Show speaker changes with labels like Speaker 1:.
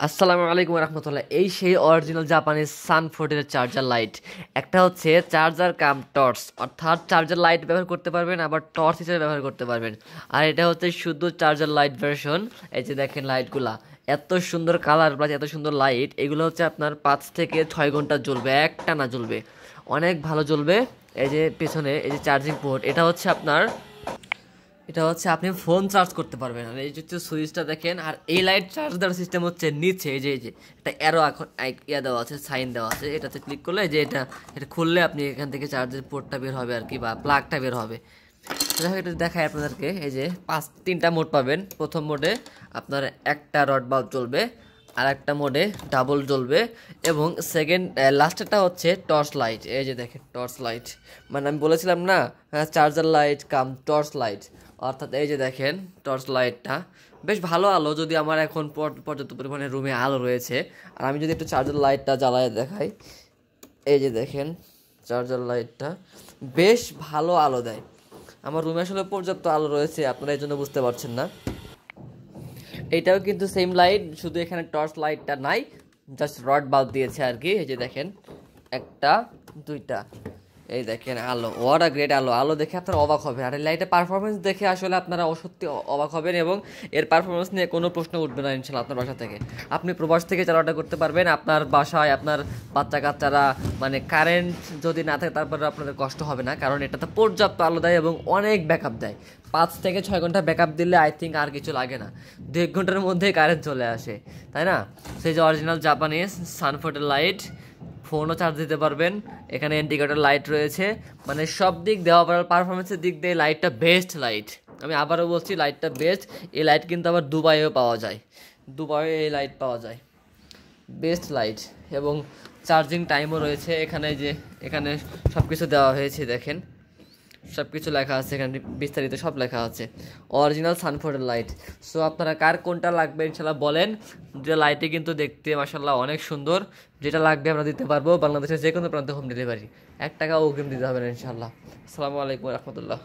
Speaker 1: আসসালামু আলাইকুম রহমতুল্লাহ। এই সেই অরিজিনাল জাপানিজ সানফোর্ডের চার্জার লাইট। একটা হচ্ছে চার্জার কাম টর্চ, অর্থাৎ চার্জার লাইট ব্যবহার করতে পারবেন, আবার টর্চ হিসেবে ব্যবহার করতে পারবেন। আর এটা হচ্ছে শুধু চার্জার লাইট ভার্সন। এই যে দেখেন লাইটগুলা এত সুন্দর কালার প্লাস এত সুন্দর লাইট। এগুলো হচ্ছে আপনার 5 থেকে 6 ঘন্টা জ্বলবে, একটানা জ্বলবে, অনেক ভালো জ্বলবে। এই যে পেছনে এই যে চার্জিং পোর্ট, এটা হচ্ছে আপনি ফোন চার্জ করতে পারবেন। আর এই যে হচ্ছে সুইচটা দেখেন। আর এই লাইট চার্জ দেওয়ার সিস্টেম হচ্ছে নিচে, এই যে এটা অ্যারো এখন ইয়া দেওয়া আছে, সাইন দেওয়া আছে। এটাতে ক্লিক করলে যে এটা খুললে আপনি এখান থেকে চার্জের পোর্টটা বের হবে আর কি, বা প্লাগটা বের হবে। দেখো এটা দেখায় আপনাদেরকে। এই যে 3টা মোড পাবেন। প্রথম মোডে আপনার একটা রড বাল্ব জ্বলবে, আর একটা মোডে ডাবল জ্বলবে, এবং সেকেন্ড লাস্টেরটা হচ্ছে টর্চ লাইট। এই যে দেখেন টর্চ লাইট, মানে আমি বলেছিলাম না চার্জার লাইট কাম টর্চ লাইট, অর্থাৎ এই যে দেখেন টর্চ লাইটটা বেশ ভালো আলো। যদি আমার এখন পর্যাপ্ত পরিমাণে রুমে আলো রয়েছে, আর আমি যদি একটু চার্জার লাইটটা জ্বালায় দেখাই, এই যে দেখেন চার্জার লাইটটা বেশ ভালো আলো দেয়। আমার রুমে আসলে পর্যাপ্ত আলো রয়েছে, আপনারা এই জন্য বুঝতে পারছেন না। এইটাও কিন্তু সেম লাইট, শুধু এখানে টর্চ লাইটটা নাই, জাস্ট রড বাল্ব দিয়েছে আর কি। এই যে দেখেন একটা, দুইটা, এই দেখেন আলো, ওয়াট আ গ্রেট আলো। আলো দেখে আপনারা অবাক হবেন, আর এই লাইটের পারফরমেন্স দেখে আসলে আপনারা সত্যি অবাক হবেন, এবং এর পারফরমেন্স নিয়ে কোনো প্রশ্ন উঠবে না ইনশাল্লাহ। আপনার বাসা থেকে আপনি প্রবাস থেকে চালাটা করতে পারবেন, আপনার বাসায় আপনার বাচ্চা কাচ্চারা, মানে কারেন্ট যদি না থাকে তারপরে আপনাদের কষ্ট হবে না, কারণ এটাতে পর্যাপ্ত আলো দেয় এবং অনেক ব্যাকআপ দেয়। 5 থেকে 6 ঘন্টা ব্যাকআপ দিলে আই থিঙ্ক আর কিছু লাগে না, 2 ঘন্টার মধ্যেই কারেন্ট চলে আসে, তাই না? সেই যে অরিজিনাল জাপানিজ সানফোর্ডের লাইট, ফোনও চার্জ দিতে পারবেন। এখানে ইন্ডিকেটর লাইট রয়েছে, মানে সব দিক দেওয়া পারফরমেন্সের দিক দিয়ে লাইটটা বেস্ট লাইট। আমি আবারও বলছি লাইটটা বেস্ট। এই লাইট কিন্তু আবার দুবাইও পাওয়া যায়, দুবাইয়ে এই লাইট পাওয়া যায়, বেস্ট লাইট। এবং চার্জিং টাইমও রয়েছে এখানে, যে এখানে সব কিছু দেওয়া হয়েছে দেখেন, সব কিছু লেখা আছে এখানে, বিস্তারিত সব লেখা আছে। Original সানফোর্ডের light. সো আপনারা কার কোনটা লাগবে ইনশাল্লাহ বলেন। যে লাইটে কিন্তু দেখতে মাশাল্লাহ অনেক সুন্দর। যেটা লাগবে আমরা দিতে পারবো, বাংলাদেশের যে কোনো প্রান্তে হোম ডেলিভারি। 1 টাকাও অগ্রিম দিতে হবে না ইনশাল্লাহ। আসসালামু আলাইকুম রহমতুল্লাহ।